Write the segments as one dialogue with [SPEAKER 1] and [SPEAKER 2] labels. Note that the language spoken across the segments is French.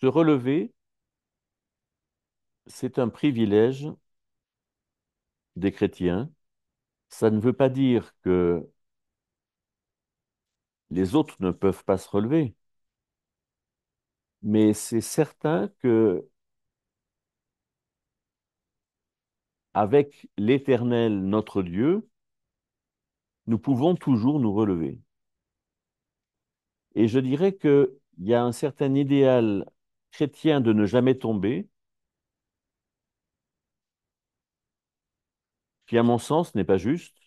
[SPEAKER 1] Se relever, c'est un privilège des chrétiens. Ça ne veut pas dire que les autres ne peuvent pas se relever, mais c'est certain que avec l'Éternel, notre Dieu, nous pouvons toujours nous relever. Et je dirais qu'il y a un certain idéal chrétien de ne jamais tomber, qui, à mon sens, n'est pas juste,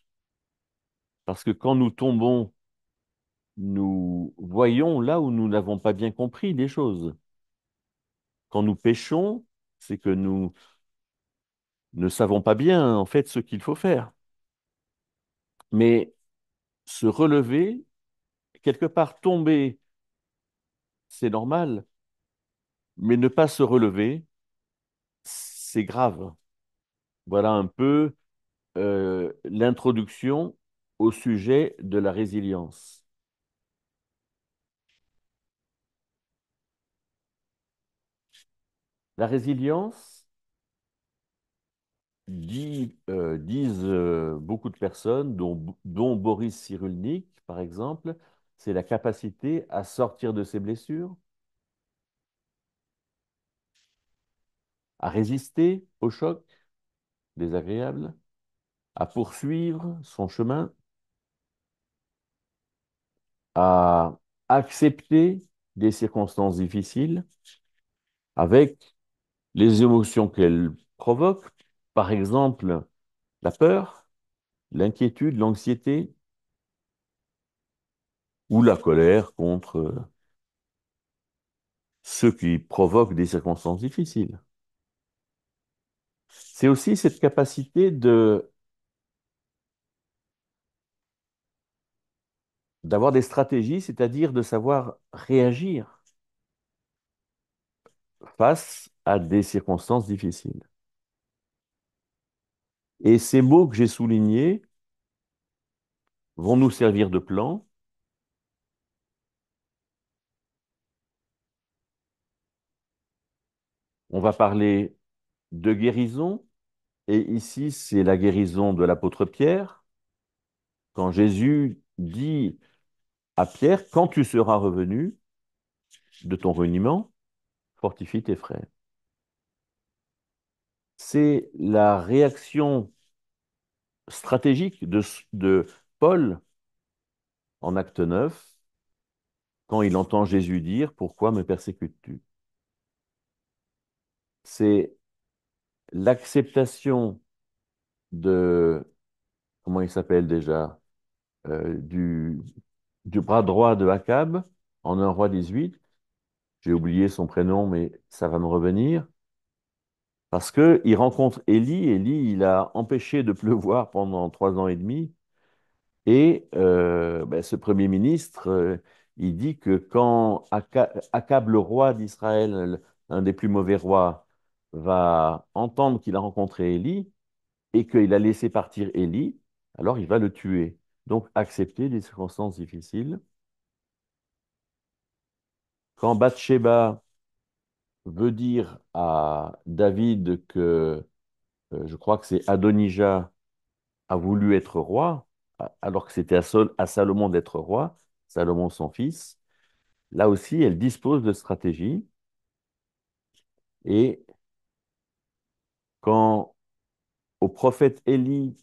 [SPEAKER 1] parce que quand nous tombons, nous voyons là où nous n'avons pas bien compris les choses. Quand nous péchons, c'est que nous ne savons pas bien, en fait, ce qu'il faut faire. Mais se relever, quelque part tomber, c'est normal, mais ne pas se relever, c'est grave. Voilà un peu l'introduction au sujet de la résilience. La résilience, disent beaucoup de personnes, dont Boris Cyrulnik, par exemple, c'est la capacité à sortir de ses blessures, à résister aux chocs désagréables, à poursuivre son chemin, à accepter des circonstances difficiles avec les émotions qu'elles provoquent, par exemple la peur, l'inquiétude, l'anxiété ou la colère contre ceux qui provoquent des circonstances difficiles. C'est aussi cette capacité d'avoir des stratégies, c'est-à-dire de savoir réagir face à des circonstances difficiles. Et ces mots que j'ai soulignés vont nous servir de plan. On va parler de guérison, et ici c'est la guérison de l'apôtre Pierre, quand Jésus dit à Pierre, quand tu seras revenu de ton reniement, fortifie tes frères. C'est la réaction stratégique de Paul en acte 9 quand il entend Jésus dire, pourquoi me persécutes-tu? C'est l'acceptation de, comment il s'appelle déjà, euh, du, du bras droit de Akab en un roi 18. J'ai oublié son prénom, mais ça va me revenir. Parce qu'il rencontre Élie. Élie, il a empêché de pleuvoir pendant 3 ans et demi. Et ben, ce premier ministre, il dit que quand Akab, le roi d'Israël, un des plus mauvais rois, va entendre qu'il a rencontré Élie et qu'il a laissé partir Élie, alors il va le tuer. Donc accepter les circonstances difficiles. Quand Bathsheba veut dire à David que, je crois que c'est Adonijah, a voulu être roi, alors que c'était à Salomon d'être roi, Salomon son fils, là aussi, elle dispose de stratégie. Et quand au prophète Élie,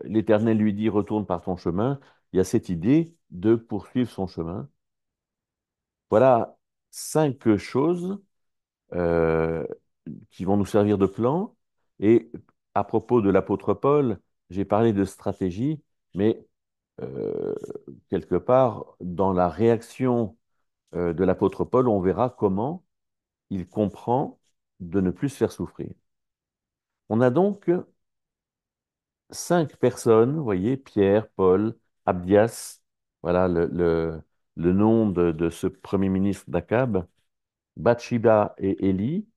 [SPEAKER 1] l'Éternel lui dit, retourne par ton chemin, il y a cette idée de poursuivre son chemin. Voilà 5 choses euh, qui vont nous servir de plan. Et à propos de l'apôtre Paul, j'ai parlé de stratégie, mais euh, quelque part, dans la réaction de l'apôtre Paul, on verra comment il comprend de ne plus se faire souffrir. On a donc 5 personnes, vous voyez, Pierre, Paul, Abdias, voilà le nom de ce premier ministre d'Akab, Bathsheba et Élie.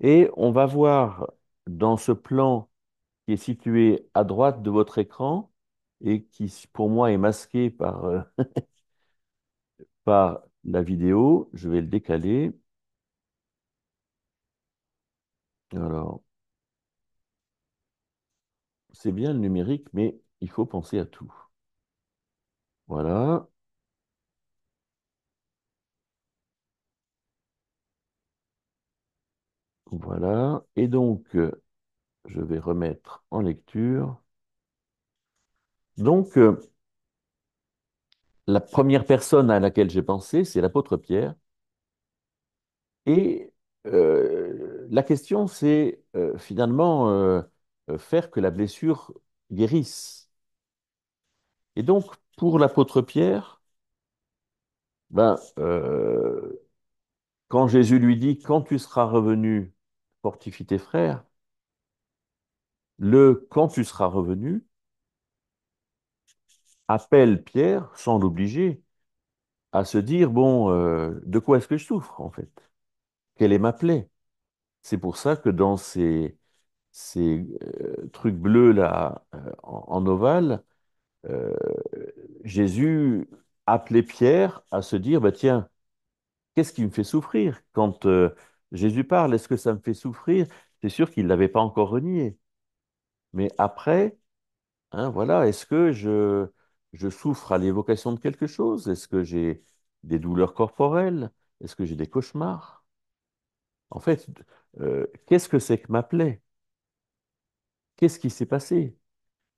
[SPEAKER 1] Et on va voir dans ce plan qui est situé à droite de votre écran et qui, pour moi, est masqué par la vidéo, je vais le décaler. Alors, c'est bien le numérique, mais il faut penser à tout. Voilà, voilà. Et donc, je vais remettre en lecture. Donc, la première personne à laquelle j'ai pensé, c'est l'apôtre Pierre. Et la question, c'est finalement faire que la blessure guérisse. Et donc, pour l'apôtre Pierre, ben, quand Jésus lui dit, quand tu seras revenu, fortifie tes frères, le quand tu seras revenu appelle Pierre, sans l'obliger, à se dire, bon, de quoi est-ce que je souffre en fait? Quelle est ma plaie? C'est pour ça que dans ces trucs bleus là, en ovale, euh, Jésus appelait Pierre à se dire, bah, tiens, qu'est-ce qui me fait souffrir? Quand Jésus parle, est-ce que ça me fait souffrir? C'est sûr qu'il ne l'avait pas encore renié. Mais après, hein, voilà, est-ce que je souffre à l'évocation de quelque chose? Est-ce que j'ai des douleurs corporelles? Est-ce que j'ai des cauchemars? En fait, qu'est-ce que c'est que ma plaie? Qu'est-ce qui s'est passé?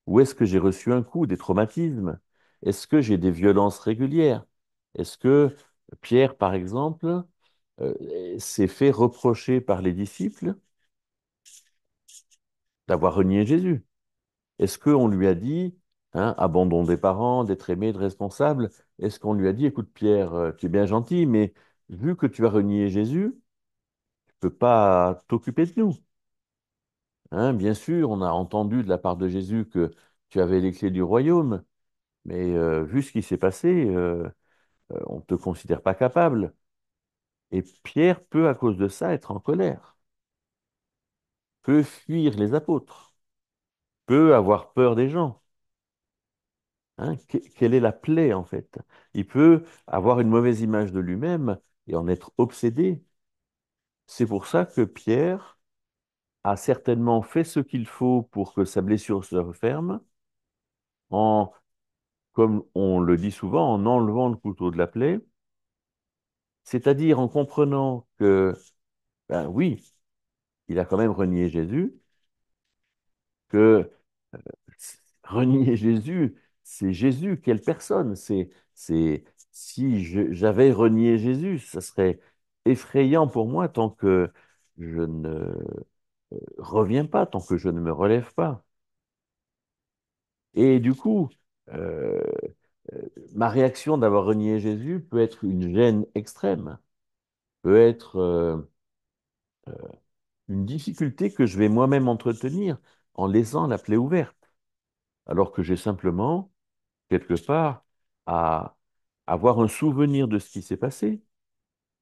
[SPEAKER 1] Où est-ce que j'ai reçu un coup, des traumatismes? Est-ce que j'ai des violences régulières? Est-ce que Pierre, par exemple, s'est fait reprocher par les disciples d'avoir renié Jésus? Est-ce qu'on lui a dit, hein, abandon des parents, d'être aimé, de responsable? Est-ce qu'on lui a dit, écoute Pierre, tu es bien gentil, mais vu que tu as renié Jésus, tu peux pas t'occuper de nous. Hein, bien sûr, on a entendu de la part de Jésus que tu avais les clés du royaume, mais vu ce qui s'est passé, on ne te considère pas capable. Et Pierre peut, à cause de ça, être en colère, peut fuir les apôtres, peut avoir peur des gens. Hein, quelle est la plaie, en fait? Il peut avoir une mauvaise image de lui-même et en être obsédé. C'est pour ça que Pierre a certainement fait ce qu'il faut pour que sa blessure se referme, en, comme on le dit souvent, en enlevant le couteau de la plaie, c'est-à-dire en comprenant que, ben oui, il a quand même renié Jésus, que renier Jésus, c'est Jésus, quelle personne? Si j'avais renié Jésus, ça serait effrayant pour moi tant que je ne reviens pas, tant que je ne me relève pas. Et du coup, euh, ma réaction d'avoir renié Jésus peut être une gêne extrême, peut être une difficulté que je vais moi-même entretenir en laissant la plaie ouverte, alors que j'ai simplement quelque part, à avoir un souvenir de ce qui s'est passé,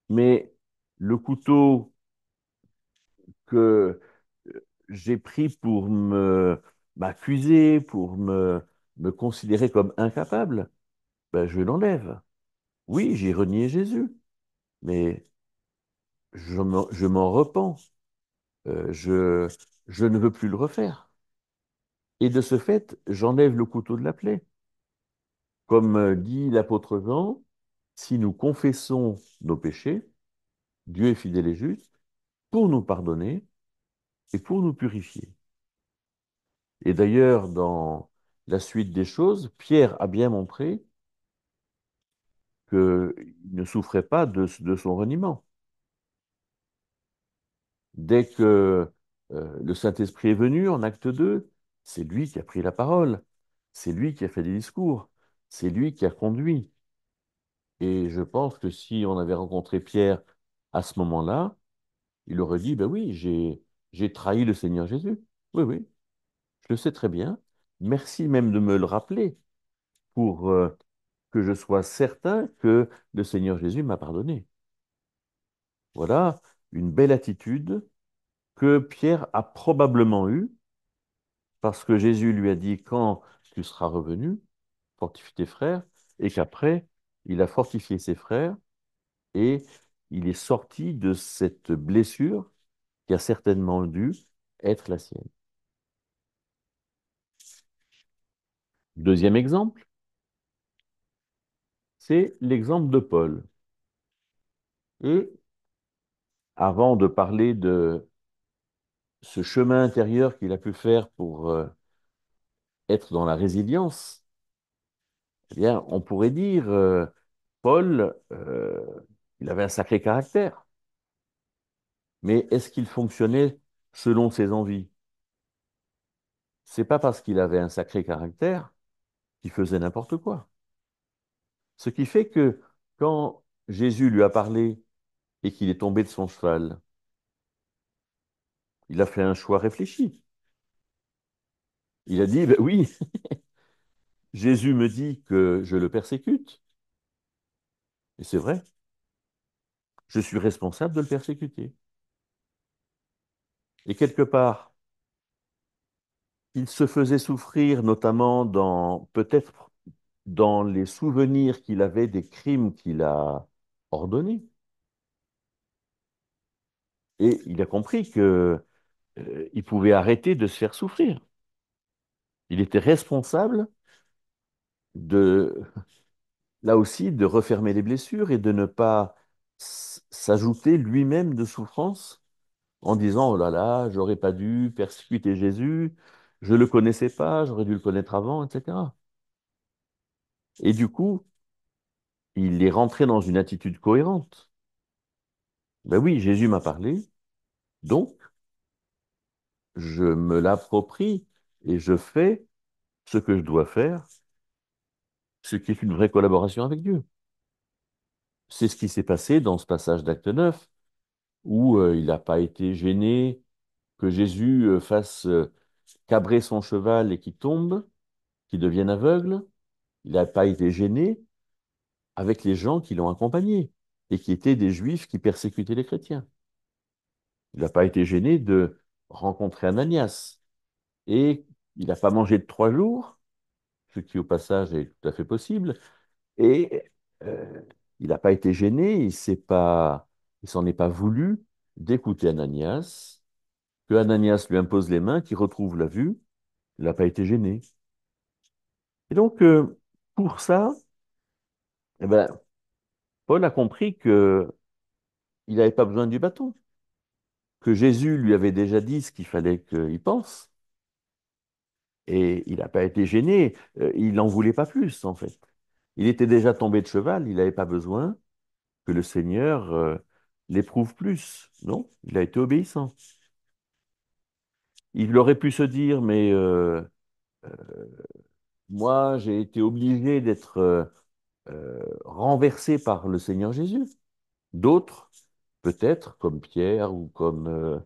[SPEAKER 1] mais le couteau que j'ai pris pour m'accuser, pour me considérer comme incapable, ben, je l'enlève. Oui, j'ai renié Jésus, mais je m'en repens. Je ne veux plus le refaire. Et de ce fait, j'enlève le couteau de la plaie. Comme dit l'apôtre Jean, si nous confessons nos péchés, Dieu est fidèle et juste pour nous pardonner et pour nous purifier. Et d'ailleurs, dans la suite des choses, Pierre a bien montré qu'il ne souffrait pas de son reniement. Dès que le Saint-Esprit est venu en acte 2, c'est lui qui a pris la parole, c'est lui qui a fait des discours, c'est lui qui a conduit. Et je pense que si on avait rencontré Pierre à ce moment-là, il aurait dit, ben oui, j'ai trahi le Seigneur Jésus. Oui, oui, je le sais très bien. Merci même de me le rappeler pour que je sois certain que le Seigneur Jésus m'a pardonné. Voilà une belle attitude que Pierre a probablement eue parce que Jésus lui a dit quand tu seras revenu, fortifie tes frères, et qu'après, il a fortifié ses frères et il est sorti de cette blessure qui a certainement dû être la sienne. Deuxième exemple, c'est l'exemple de Paul. Et avant de parler de ce chemin intérieur qu'il a pu faire pour être dans la résilience, eh bien, on pourrait dire, Paul, il avait un sacré caractère, mais est-ce qu'il fonctionnait selon ses envies? C'est pas parce qu'il avait un sacré caractère qu'il faisait n'importe quoi. Ce qui fait que quand Jésus lui a parlé et qu'il est tombé de son cheval, il a fait un choix réfléchi. Il a dit, ben oui, Jésus me dit que je le persécute, et c'est vrai, je suis responsable de le persécuter. Et quelque part, il se faisait souffrir, notamment peut-être dans les souvenirs qu'il avait des crimes qu'il a ordonnés. Et il a compris que, il pouvait arrêter de se faire souffrir. Il était responsable de, là aussi, de refermer les blessures et de ne pas s'ajouter lui-même de souffrance en disant, oh là là, j'aurais pas dû persécuter Jésus, je le connaissais pas, j'aurais dû le connaître avant, etc. Et du coup, il est rentré dans une attitude cohérente. Ben oui, Jésus m'a parlé, donc je me l'approprie et je fais ce que je dois faire, ce qui est une vraie collaboration avec Dieu. C'est ce qui s'est passé dans ce passage d'Acte 9, où il n'a pas été gêné que Jésus fasse cabrer son cheval et qu'il tombe, qu'il devienne aveugle. Il n'a pas été gêné avec les gens qui l'ont accompagné et qui étaient des juifs qui persécutaient les chrétiens. Il n'a pas été gêné de rencontrer Ananias. Et il n'a pas mangé de 3 jours, ce qui au passage est tout à fait possible. Et euh, il n'a pas été gêné, il s'en est pas voulu d'écouter Ananias, que Ananias lui impose les mains, qu'il retrouve la vue. Il n'a pas été gêné. Et donc, pour ça, eh ben, Paul a compris que il n'avait pas besoin du bâton, que Jésus lui avait déjà dit ce qu'il fallait qu'il pense, et il n'a pas été gêné, il n'en voulait pas plus, en fait. Il était déjà tombé de cheval, il n'avait pas besoin que le Seigneur l'éprouve plus. Non, il a été obéissant. Il aurait pu se dire, mais moi, j'ai été obligé d'être renversé par le Seigneur Jésus. D'autres, peut-être, comme Pierre ou comme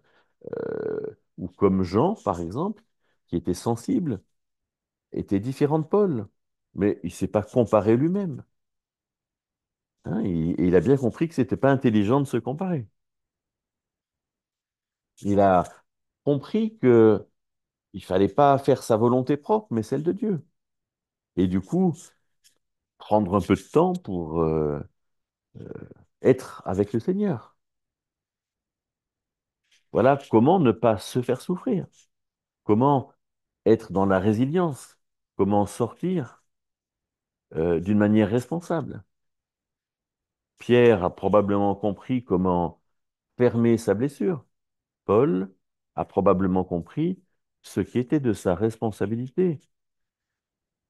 [SPEAKER 1] Jean, par exemple, qui étaient sensibles, étaient différents de Paul. Mais il ne s'est pas comparé lui-même. Hein, et il a bien compris que ce n'était pas intelligent de se comparer. Il a compris que il fallait pas faire sa volonté propre, mais celle de Dieu. Et du coup, prendre un peu de temps pour être avec le Seigneur. Voilà comment ne pas se faire souffrir. Comment être dans la résilience. Comment sortir d'une manière responsable. Pierre a probablement compris comment fermer sa blessure. Paul a probablement compris ce qui était de sa responsabilité.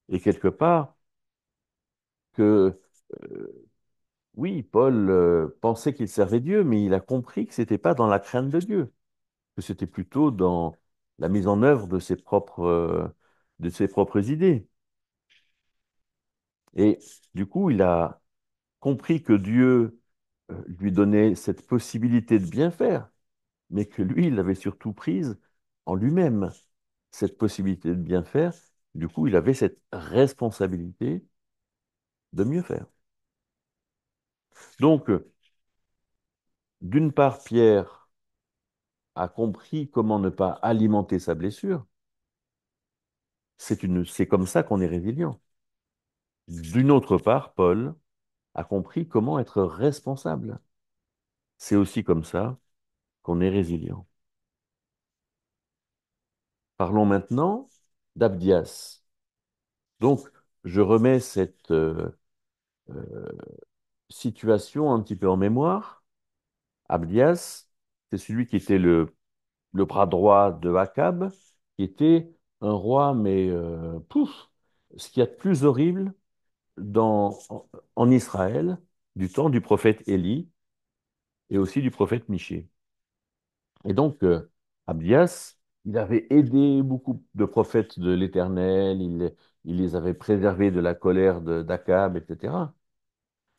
[SPEAKER 1] Et quelque part, que oui, Paul pensait qu'il servait Dieu, mais il a compris que c'était pas dans la crainte de Dieu, que c'était plutôt dans la mise en œuvre de ses propres idées. Et du coup, il a compris que Dieu lui donnait cette possibilité de bien faire, mais que lui, il avait surtout prise en lui-même, cette possibilité de bien faire. Du coup, il avait cette responsabilité de mieux faire. Donc, d'une part, Pierre a compris comment ne pas alimenter sa blessure. C'est comme ça qu'on est résilient. D'une autre part, Paul a compris comment être responsable. C'est aussi comme ça qu'on est résilient. Parlons maintenant d'Abdias. Donc, je remets cette euh, situation un petit peu en mémoire. Abdias, c'est celui qui était le bras droit de Akab, qui était un roi, mais pouf, ce qu'il y a de plus horrible en Israël, du temps du prophète Élie et aussi du prophète Michée. Et donc, Abdias, il avait aidé beaucoup de prophètes de l'Éternel, il les avait préservés de la colère d'Akab, etc.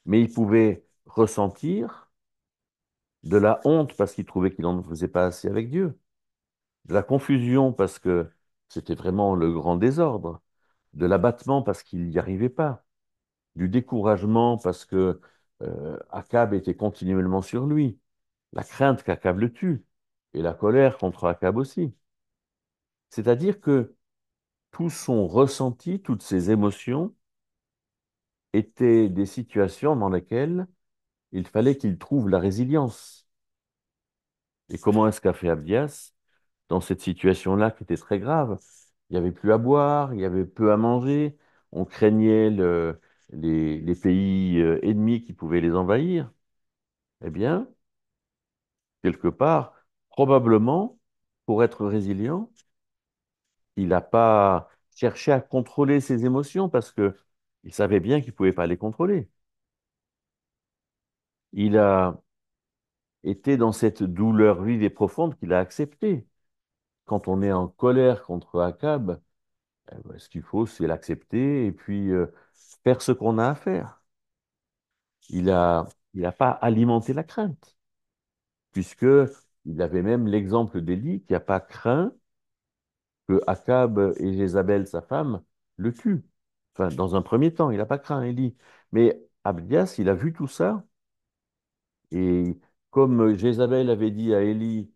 [SPEAKER 1] Mais il pouvait ressentir de la honte parce qu'il trouvait qu'il n'en faisait pas assez avec Dieu, de la confusion parce que c'était vraiment le grand désordre, de l'abattement parce qu'il n'y arrivait pas, du découragement parce que Akab était continuellement sur lui, la crainte qu'Akab le tue, et la colère contre Akab aussi. C'est-à-dire que tout son ressenti, toutes ses émotions étaient des situations dans lesquelles il fallait qu'il trouve la résilience. Et comment est-ce qu'a fait Abdias dans cette situation-là qui était très grave? Il n'y avait plus à boire, il y avait peu à manger, on craignait les pays ennemis qui pouvaient les envahir. Eh bien, quelque part, probablement, pour être résilient, il n'a pas cherché à contrôler ses émotions parce que il savait bien qu'il ne pouvait pas les contrôler. Il a été dans cette douleur vive et profonde qu'il a acceptée. Quand on est en colère contre Akab, ce qu'il faut, c'est l'accepter et puis faire ce qu'on a à faire. Il a, il a pas alimenté la crainte, puisque il avait même l'exemple d'Élie qui n'a pas craint que Akab et Jézabel, sa femme, le tuent. Enfin, dans un premier temps, il n'a pas craint Élie. Mais Abdias, il a vu tout ça, et comme Jézabel avait dit à Élie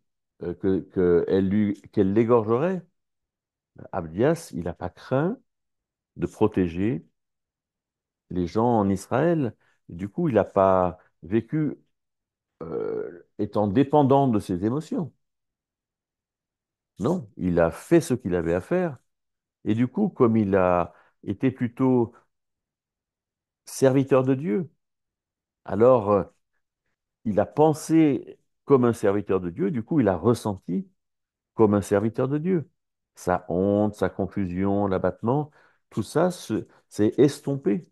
[SPEAKER 1] qu'elle l'égorgerait, Abdias, il n'a pas craint de protéger les gens en Israël. Du coup, il n'a pas vécu étant dépendant de ses émotions. Non, il a fait ce qu'il avait à faire. Et du coup, comme il a été plutôt serviteur de Dieu, alors il a pensé comme un serviteur de Dieu, du coup, il a ressenti comme un serviteur de Dieu. Sa honte, sa confusion, l'abattement, tout ça s'est estompé.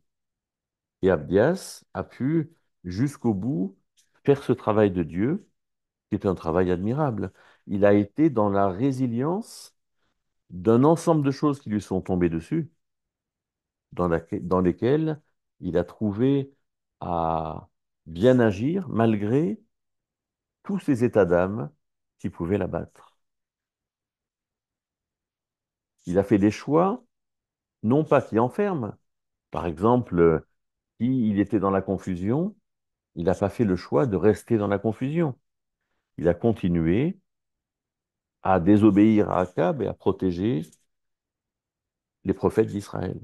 [SPEAKER 1] Et Abdias a pu, jusqu'au bout, faire ce travail de Dieu, qui est un travail admirable. Il a été dans la résilience d'un ensemble de choses qui lui sont tombées dessus, dans lesquelles il a trouvé à bien agir malgré tous ces états d'âme qui pouvaient l'abattre. Il a fait des choix, non pas qui enferment. Par exemple, si il était dans la confusion, il n'a pas fait le choix de rester dans la confusion. Il a continué à désobéir à Akab et à protéger les prophètes d'Israël,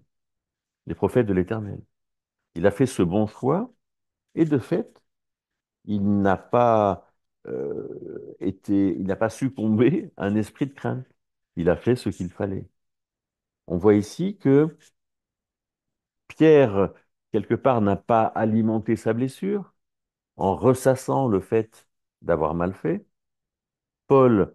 [SPEAKER 1] les prophètes de l'Éternel. Il a fait ce bon choix et de fait, il n'a pas succombé à un esprit de crainte. Il a fait ce qu'il fallait. On voit ici que Pierre, quelque part, n'a pas alimenté sa blessure en ressassant le fait d'avoir mal fait. Paul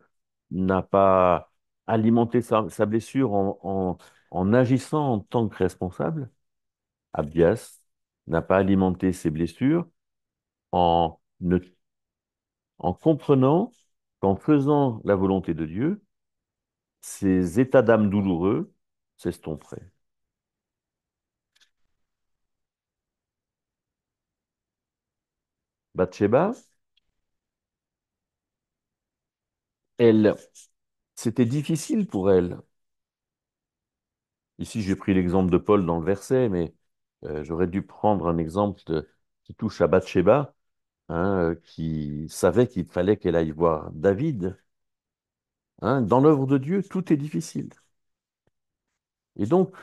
[SPEAKER 1] n'a pas alimenté sa blessure en agissant en tant que responsable. Abdias n'a pas alimenté ses blessures en, ne- en comprenant qu'en faisant la volonté de Dieu, ces états d'âme douloureux s'estomperaient. Bathsheba, elle, c'était difficile pour elle. Ici, j'ai pris l'exemple de Paul dans le verset, mais j'aurais dû prendre un exemple qui touche à Bathsheba, hein, qui savait qu'il fallait qu'elle aille voir David. Hein. Dans l'œuvre de Dieu, tout est difficile. Et donc,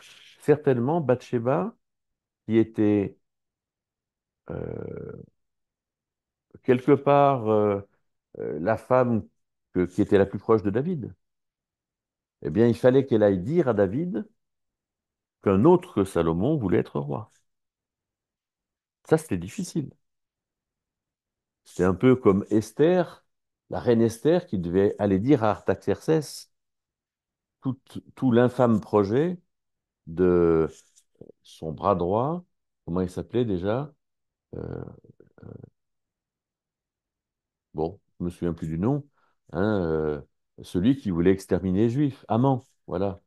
[SPEAKER 1] certainement, Bathsheba, qui était euh, quelque part, la femme qui était la plus proche de David, eh bien, il fallait qu'elle aille dire à David qu'un autre que Salomon voulait être roi. Ça, c'était difficile. C'était un peu comme Esther, la reine Esther, qui devait aller dire à Artaxercès tout l'infâme projet de son bras droit, comment il s'appelait déjà? Euh, bon, je me souviens plus du nom, hein, celui qui voulait exterminer les Juifs, Haman, voilà,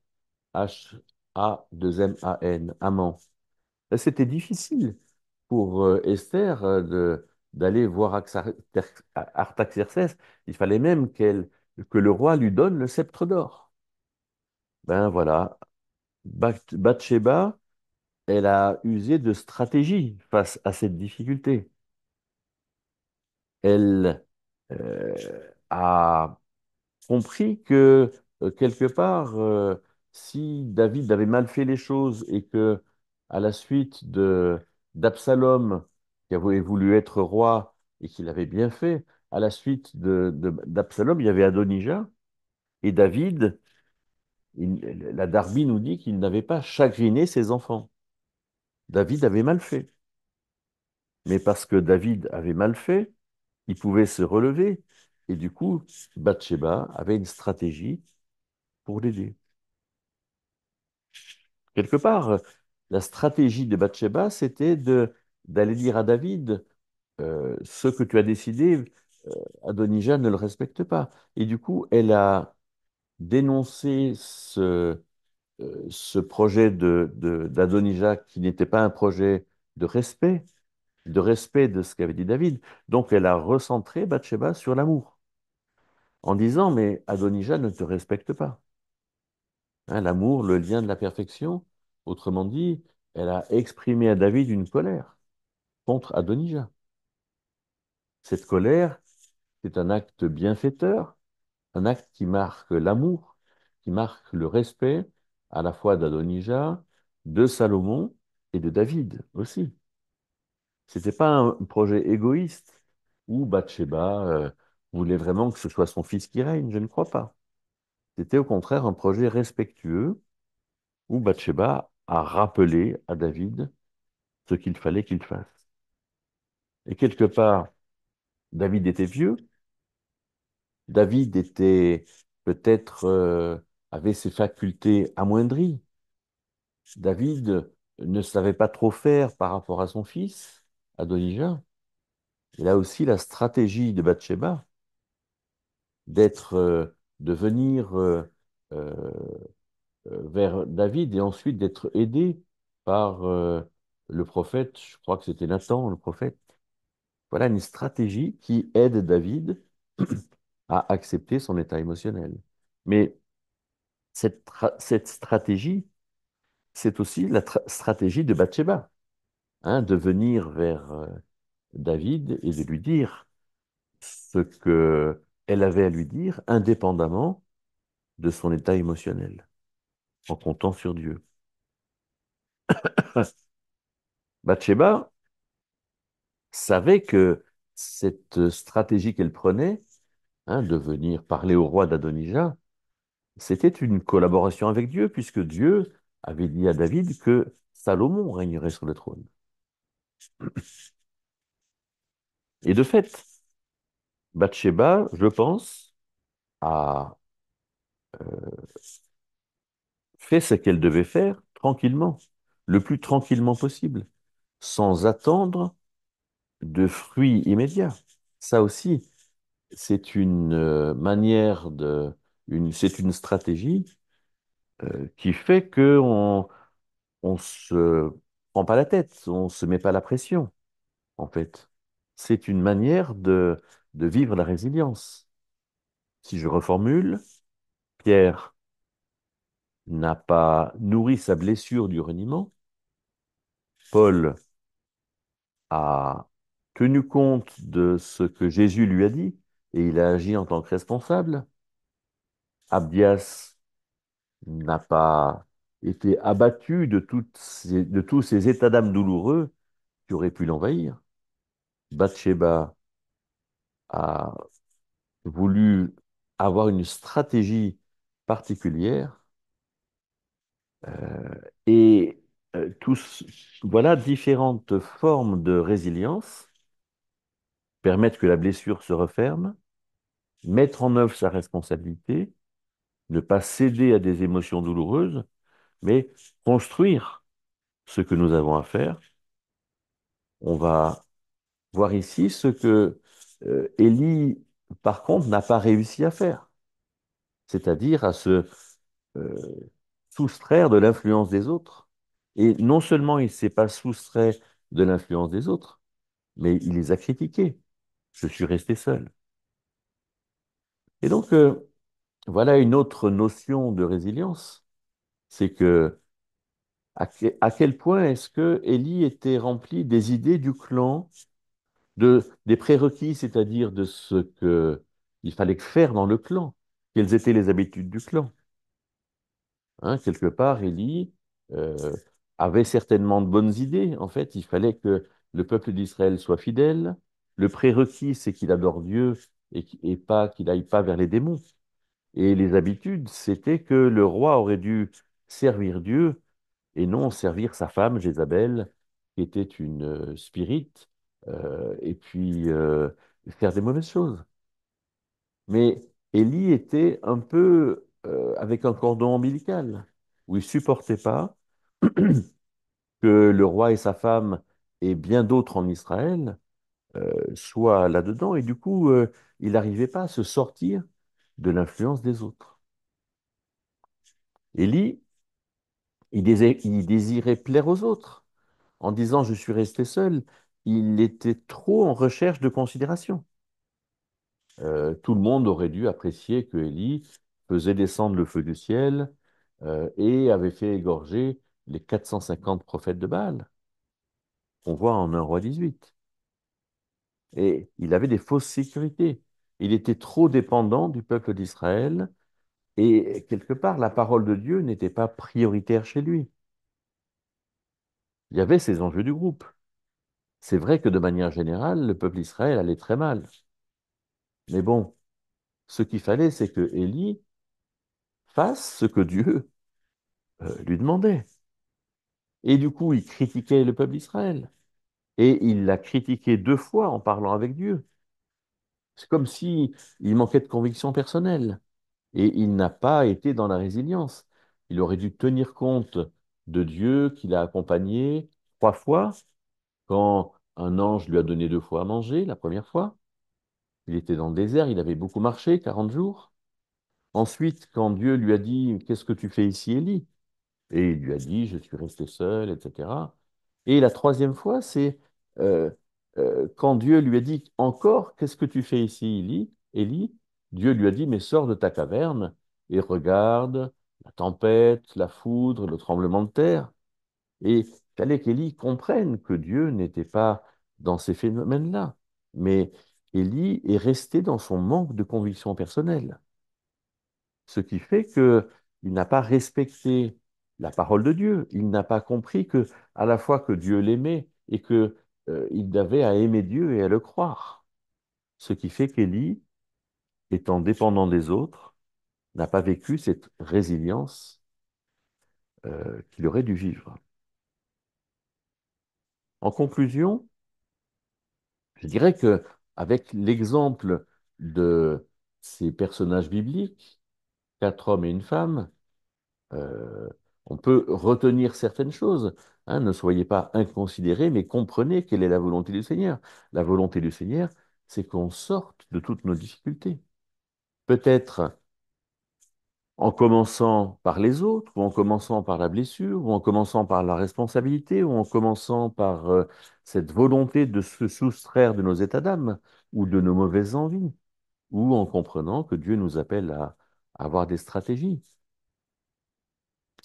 [SPEAKER 1] H-A-2-M-A-N, Haman. Là, c'était difficile pour Esther d'aller voir Artaxerxès. Il fallait même que le roi lui donne le sceptre d'or. Ben voilà, Bathsheba, elle a usé de stratégie face à cette difficulté. Elle a compris que quelque part, si David avait mal fait les choses et que à la suite de d'Absalom, qui avait voulu être roi et qu'il avait bien fait, à la suite d'Absalom, il y avait Adonijah et David. La Darby nous dit qu'il n'avait pas chagriné ses enfants. David avait mal fait. Mais parce que David avait mal fait, il pouvait se relever. Et du coup, Bathsheba avait une stratégie pour l'aider. Quelque part, la stratégie de Bathsheba, c'était d'aller dire à David, ce que tu as décidé, euh, Adonijah ne le respecte pas. Et du coup, elle a dénoncé ce projet d'Adonijah qui n'était pas un projet de respect de ce qu'avait dit David. Donc, elle a recentré Bathsheba sur l'amour, en disant, mais Adonijah ne te respecte pas. Hein, l'amour, le lien de la perfection. Autrement dit, elle a exprimé à David une colère contre Adonijah. Cette colère, c'est un acte bienfaiteur, un acte qui marque l'amour, qui marque le respect à la fois d'Adonijah, de Salomon et de David aussi. C'était pas un projet égoïste où Bathsheba voulait vraiment que ce soit son fils qui règne, je ne crois pas. C'était au contraire un projet respectueux où Bathsheba a rappelé à David ce qu'il fallait qu'il fasse. Et quelque part, David était vieux, David était peut-être avait ses facultés amoindries. David ne savait pas trop faire par rapport à son fils, Adonijah. Et là aussi, la stratégie de Bathsheba, d'être, de venir euh, vers David et ensuite d'être aidé par le prophète, je crois que c'était Nathan, le prophète. Voilà une stratégie qui aide David à accepter son état émotionnel. Mais cette stratégie, c'est aussi la stratégie de Bathsheba, hein, de venir vers David et de lui dire ce que elle avait à lui dire, indépendamment de son état émotionnel, en comptant sur Dieu. Bathsheba savait que cette stratégie qu'elle prenait, hein, de venir parler au roi d'Adonijah, c'était une collaboration avec Dieu, puisque Dieu avait dit à David que Salomon régnerait sur le trône. Et de fait, Bathsheba, je pense, a fait ce qu'elle devait faire tranquillement, le plus tranquillement possible, sans attendre de fruits immédiats. Ça aussi, c'est une manière c'est une stratégie qui fait que on se prend pas la tête, on se met pas la pression, en fait. C'est une manière de vivre la résilience. Si je reformule, Pierre n'a pas nourri sa blessure du reniement. Paul a tenu compte de ce que Jésus lui a dit et il a agi en tant que responsable. Abdias n'a pas été abattu de tous ces états d'âme douloureux qui auraient pu l'envahir. Bathsheba a voulu avoir une stratégie particulière euh, et voilà, différentes formes de résilience permettent que la blessure se referme, mettre en œuvre sa responsabilité, ne pas céder à des émotions douloureuses, mais construire ce que nous avons à faire. On va voir ici ce que Élie, par contre, n'a pas réussi à faire, c'est-à-dire à se euh, soustraire de l'influence des autres. Et non seulement il ne s'est pas soustrait de l'influence des autres, mais il les a critiqués. Je suis resté seul. Et donc, voilà une autre notion de résilience, c'est que à quel point est-ce que Élie était rempli des idées du clan, des prérequis, c'est-à-dire de ce qu'il fallait faire dans le clan, quelles étaient les habitudes du clan. Hein, quelque part, Élie euh, avait certainement de bonnes idées. En fait, il fallait que le peuple d'Israël soit fidèle. Le prérequis, c'est qu'il adore Dieu et pas qu'il aille pas vers les démons. Et les habitudes, c'était que le roi aurait dû servir Dieu et non servir sa femme, Jézabel, qui était une spirite, et puis faire des mauvaises choses. Mais Élie était un peu avec un cordon ombilical, où il supportait pas que le roi et sa femme et bien d'autres en Israël soient là-dedans, et du coup, il n'arrivait pas à se sortir de l'influence des autres. Élie, il désirait plaire aux autres. En disant je suis resté seul, il était trop en recherche de considération. Tout le monde aurait dû apprécier que Élie faisait descendre le feu du ciel et avait fait égorger les 450 prophètes de Baal, qu'on voit en 1 roi 18. Et il avait des fausses sécurités. Il était trop dépendant du peuple d'Israël et quelque part, la parole de Dieu n'était pas prioritaire chez lui. Il y avait ces enjeux du groupe. C'est vrai que de manière générale, le peuple d'Israël allait très mal. Mais bon, ce qu'il fallait, c'est que Élie fasse ce que Dieu lui demandait. Et du coup, il critiquait le peuple d'Israël. Et il l'a critiqué 2 fois en parlant avec Dieu. C'est comme si il manquait de conviction personnelle. Et il n'a pas été dans la résilience. Il aurait dû tenir compte de Dieu qui l'a accompagné 3 fois, quand un ange lui a donné 2 fois à manger, la première fois. Il était dans le désert, il avait beaucoup marché, 40 jours. Ensuite, quand Dieu lui a dit, qu'est-ce que tu fais ici, Élie? Et il lui a dit, je suis resté seul, etc. Et la troisième fois, c'est euh, quand Dieu lui a dit, encore, qu'est-ce que tu fais ici, Élie? Élie, Dieu lui a dit, mais sors de ta caverne et regarde la tempête, la foudre, le tremblement de terre. Et il fallait qu'Élie comprenne que Dieu n'était pas dans ces phénomènes-là. Mais Élie est resté dans son manque de conviction personnelle. Ce qui fait que il n'a pas respecté la parole de Dieu. Il n'a pas compris que, à la fois que Dieu l'aimait et que il avait à aimer Dieu et à le croire. Ce qui fait qu'Élie, étant dépendant des autres, n'a pas vécu cette résilience qu'il aurait dû vivre. En conclusion, je dirais que avec l'exemple de ces personnages bibliques, 4 hommes et une femme, euh, on peut retenir certaines choses. Hein. Ne soyez pas inconsidérés, mais comprenez quelle est la volonté du Seigneur. La volonté du Seigneur, c'est qu'on sorte de toutes nos difficultés. Peut-être en commençant par les autres, ou en commençant par la blessure, ou en commençant par la responsabilité, ou en commençant par cette volonté de se soustraire de nos états d'âme, ou de nos mauvaises envies, ou en comprenant que Dieu nous appelle à avoir des stratégies.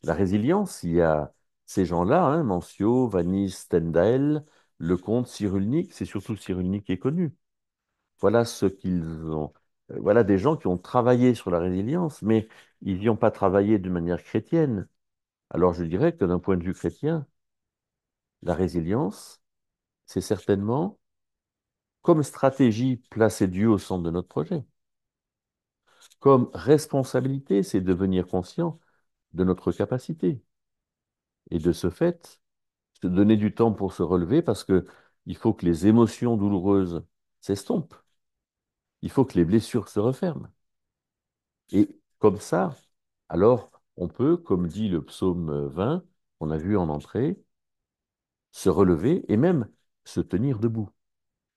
[SPEAKER 1] La résilience, il y a ces gens-là, hein, Mancio, Vanis, Stendhal, Lecomte, Cyrulnik, c'est surtout Cyrulnik qui est connu. Voilà ce qu'ils ont. Voilà des gens qui ont travaillé sur la résilience, mais ils n'y ont pas travaillé de manière chrétienne. Alors je dirais que d'un point de vue chrétien, la résilience, c'est certainement Comme stratégie, placer Dieu au centre de notre projet. Comme responsabilité, c'est devenir conscient de notre capacité. Et de ce fait, se donner du temps pour se relever parce que il faut que les émotions douloureuses s'estompent. Il faut que les blessures se referment. Et comme ça, alors, on peut, comme dit le psaume 20, qu'on a vu en entrée, se relever et même se tenir debout.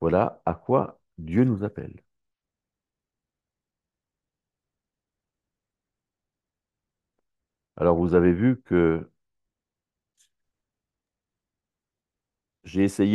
[SPEAKER 1] Voilà à quoi Dieu nous appelle. Alors, vous avez vu que j'ai essayé